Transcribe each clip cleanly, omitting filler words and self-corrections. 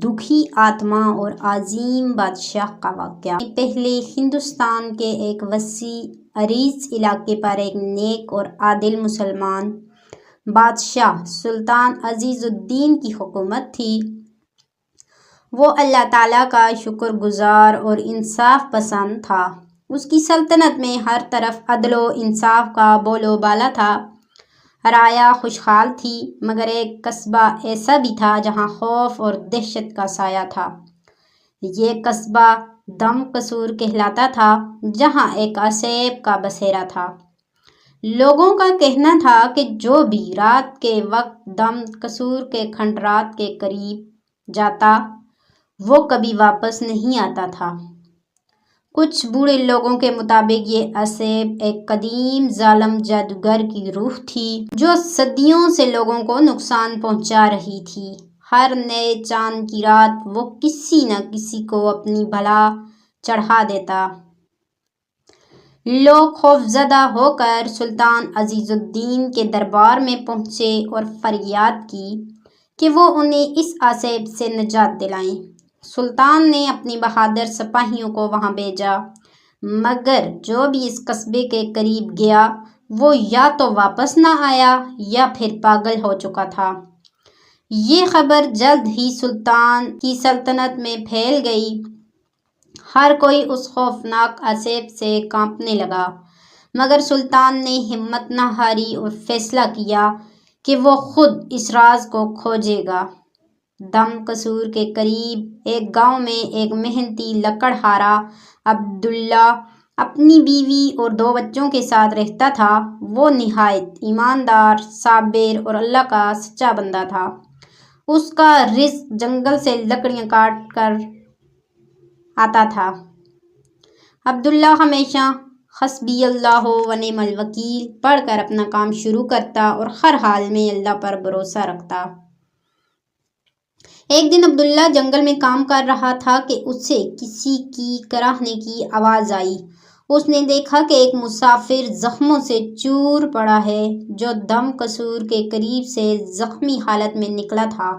دکھی آتما اور عظیم بادشاہ کا واقعہ۔ پہلے ہندوستان کے ایک وسیع عریض علاقے پر ایک نیک اور عادل مسلمان بادشاہ سلطان عزیز الدین کی حکومت تھی۔ وہ اللہ تعالیٰ کا شکر گزار اور انصاف پسند تھا۔ اس کی سلطنت میں ہر طرف عدل و انصاف کا بول و بالا تھا۔ رعایا خوشحال تھی، مگر ایک قصبہ ایسا بھی تھا جہاں خوف اور دہشت کا سایہ تھا۔ یہ قصبہ دم قصور کہلاتا تھا، جہاں ایک اسیب کا بسیرا تھا۔ لوگوں کا کہنا تھا کہ جو بھی رات کے وقت دم قصور کے کھنڈرات کے قریب جاتا وہ کبھی واپس نہیں آتا تھا۔ کچھ بوڑھے لوگوں کے مطابق یہ اسیب ایک قدیم ظالم جادوگر کی روح تھی جو صدیوں سے لوگوں کو نقصان پہنچا رہی تھی۔ ہر نئے چاند کی رات وہ کسی نہ کسی کو اپنی بلا چڑھا دیتا۔ لوگ خوفزدہ ہو کر سلطان عزیز الدین کے دربار میں پہنچے اور فریاد کی کہ وہ انہیں اس اسیب سے نجات دلائیں۔ سلطان نے اپنی بہادر سپاہیوں کو وہاں بھیجا، مگر جو بھی اس قصبے کے قریب گیا وہ یا تو واپس نہ آیا یا پھر پاگل ہو چکا تھا۔ یہ خبر جلد ہی سلطان کی سلطنت میں پھیل گئی۔ ہر کوئی اس خوفناک اسیب سے کانپنے لگا، مگر سلطان نے ہمت نہ ہاری اور فیصلہ کیا کہ وہ خود اس راز کو کھوجے گا۔ دم قصور کے قریب ایک گاؤں میں ایک محنتی لکڑہارا عبداللہ اپنی بیوی اور 2 بچوں کے ساتھ رہتا تھا۔ وہ نہایت ایماندار، صابر اور اللہ کا سچا بندہ تھا۔ اس کا رزق جنگل سے لکڑیاں کاٹ کر آتا تھا۔ عبداللہ ہمیشہ حسبی اللہ و نعم الوکیل پڑھ کر اپنا کام شروع کرتا اور ہر حال میں اللہ پر بھروسہ رکھتا۔ ایک دن عبداللہ جنگل میں کام کر رہا تھا کہ اسے کسی کی کراہنے کی آواز آئی۔ اس نے دیکھا کہ ایک مسافر زخموں سے چور پڑا ہے جو دم قصور کے قریب سے زخمی حالت میں نکلا تھا۔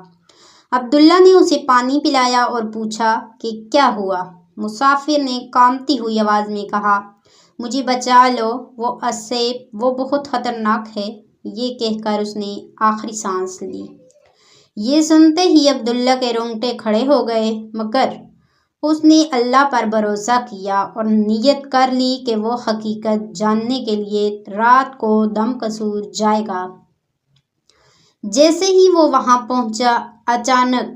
عبداللہ نے اسے پانی پلایا اور پوچھا کہ کیا ہوا؟ مسافر نے کانپتی ہوئی آواز میں کہا، مجھے بچا لو، وہ اسیب وہ بہت خطرناک ہے۔ یہ کہہ کر اس نے آخری سانس لی۔ یہ سنتے ہی عبداللہ کے رونگٹے کھڑے ہو گئے، مگر اس نے اللہ پر بھروسہ کیا اور نیت کر لی کہ وہ حقیقت جاننے کے لیے رات کو دم قصور جائے گا۔ جیسے ہی وہ وہاں پہنچا، اچانک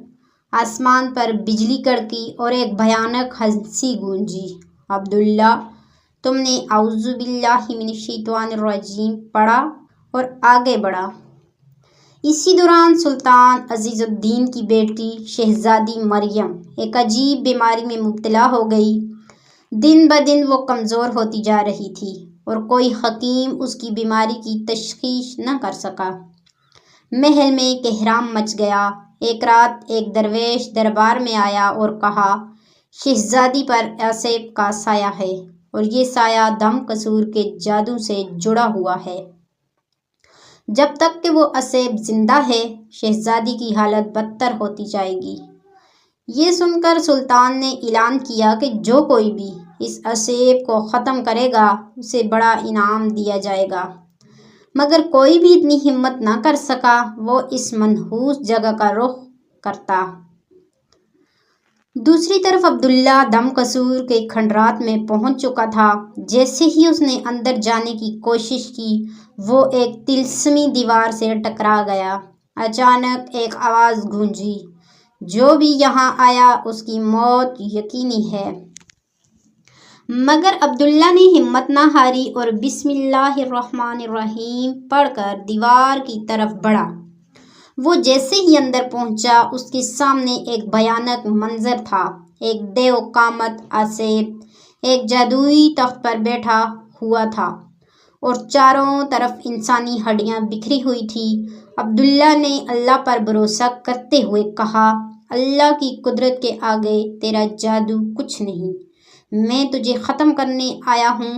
آسمان پر بجلی کڑکی اور ایک بھیانک ہنسی گونجی۔ عبداللہ، تم نے اعوذ باللہ من الشیطان الرجیم پڑھا اور آگے بڑھا۔ اسی دوران سلطان عزیز الدین کی بیٹی شہزادی مریم ایک عجیب بیماری میں مبتلا ہو گئی۔ دن بدن وہ کمزور ہوتی جا رہی تھی اور کوئی حکیم اس کی بیماری کی تشخیص نہ کر سکا۔ محل میں کہرام مچ گیا۔ ایک رات ایک درویش دربار میں آیا اور کہا، شہزادی پر اسیب کا سایہ ہے اور یہ سایہ دم قصور کے جادو سے جڑا ہوا ہے۔ جب تک کہ وہ اسیب زندہ ہے شہزادی کی حالت بدتر ہوتی جائے گی۔ یہ سن کر سلطان نے اعلان کیا کہ جو کوئی بھی اس اسیب کو ختم کرے گا اسے بڑا انعام دیا جائے گا، مگر کوئی بھی اتنی ہمت نہ کر سکا۔ وہ اس منحوس جگہ کا رخ کرتا۔ دوسری طرف عبداللہ دم قصور کے کھنڈرات میں پہنچ چکا تھا۔ جیسے ہی اس نے اندر جانے کی کوشش کی وہ ایک طلسمی دیوار سے ٹکرا گیا۔ اچانک ایک آواز گونجی، جو بھی یہاں آیا اس کی موت یقینی ہے۔ مگر عبداللہ نے ہمت نہ ہاری اور بسم اللہ الرحمن الرحیم پڑھ کر دیوار کی طرف بڑھا۔ وہ جیسے ہی اندر پہنچا اس کے سامنے ایک بھیانک منظر تھا۔ ایک دیو قامت اسیب ایک جادوئی تخت پر بیٹھا ہوا تھا اور چاروں طرف انسانی ہڈیاں بکھری ہوئی تھیں۔ عبداللہ نے اللہ پر بھروسہ کرتے ہوئے کہا، اللہ کی قدرت کے آگے تیرا جادو کچھ نہیں، میں تجھے ختم کرنے آیا ہوں۔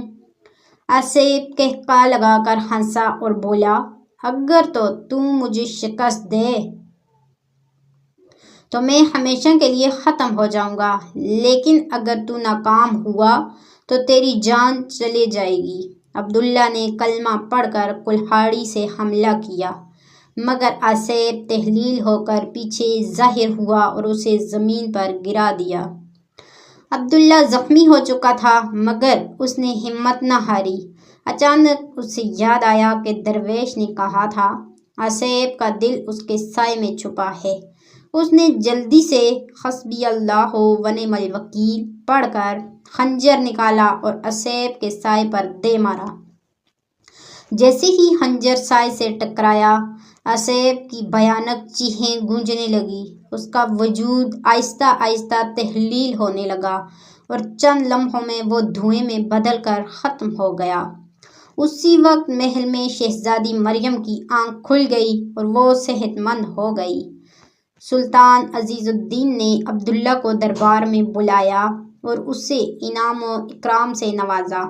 اسیب قہقہہ لگا کر ہنسا اور بولا، اگر تو مجھے شکست دے تو میں ہمیشہ کے لیے ختم ہو جاؤں گا، لیکن اگر تو ناکام ہوا تو تیری جان چلے جائے گی۔ عبداللہ نے کلمہ پڑھ کر کلہاڑی سے حملہ کیا، مگر اسیب تحلیل ہو کر پیچھے ظاہر ہوا اور اسے زمین پر گرا دیا۔ عبداللہ زخمی ہو چکا تھا، مگر اس نے ہمت نہ ہاری۔ اچانک اسے یاد آیا کہ درویش نے کہا تھا، اسیب کا دل اس کے سائے میں چھپا ہے۔ اس نے جلدی سے حسبی اللہ و نعم الوکیل پڑھ کر خنجر نکالا اور اسیب کے سائے پر دے مارا۔ جیسے ہی خنجر سائے سے ٹکرایا، اسیب کی بھیانک چیخیں گونجنے لگی۔ اس کا وجود آہستہ آہستہ تحلیل ہونے لگا اور چند لمحوں میں وہ دھوئیں میں بدل کر ختم ہو گیا۔ اسی وقت محل میں شہزادی مریم کی آنکھ کھل گئی اور وہ صحت مند ہو گئی۔ سلطان عزیز الدین نے عبداللہ کو دربار میں بلایا اور اسے انعام و اکرام سے نوازا۔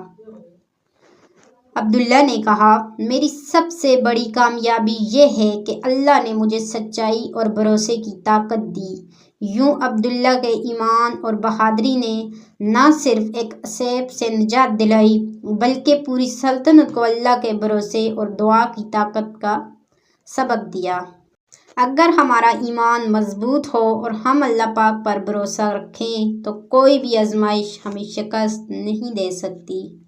عبداللہ نے کہا، میری سب سے بڑی کامیابی یہ ہے کہ اللہ نے مجھے سچائی اور بھروسے کی طاقت دی۔ یوں عبداللہ کے ایمان اور بہادری نے نہ صرف ایک اسیب سے نجات دلائی، بلکہ پوری سلطنت کو اللہ کے بھروسے اور دعا کی طاقت کا سبق دیا۔ اگر ہمارا ایمان مضبوط ہو اور ہم اللہ پاک پر بھروسہ رکھیں تو کوئی بھی آزمائش ہمیں شکست نہیں دے سکتی۔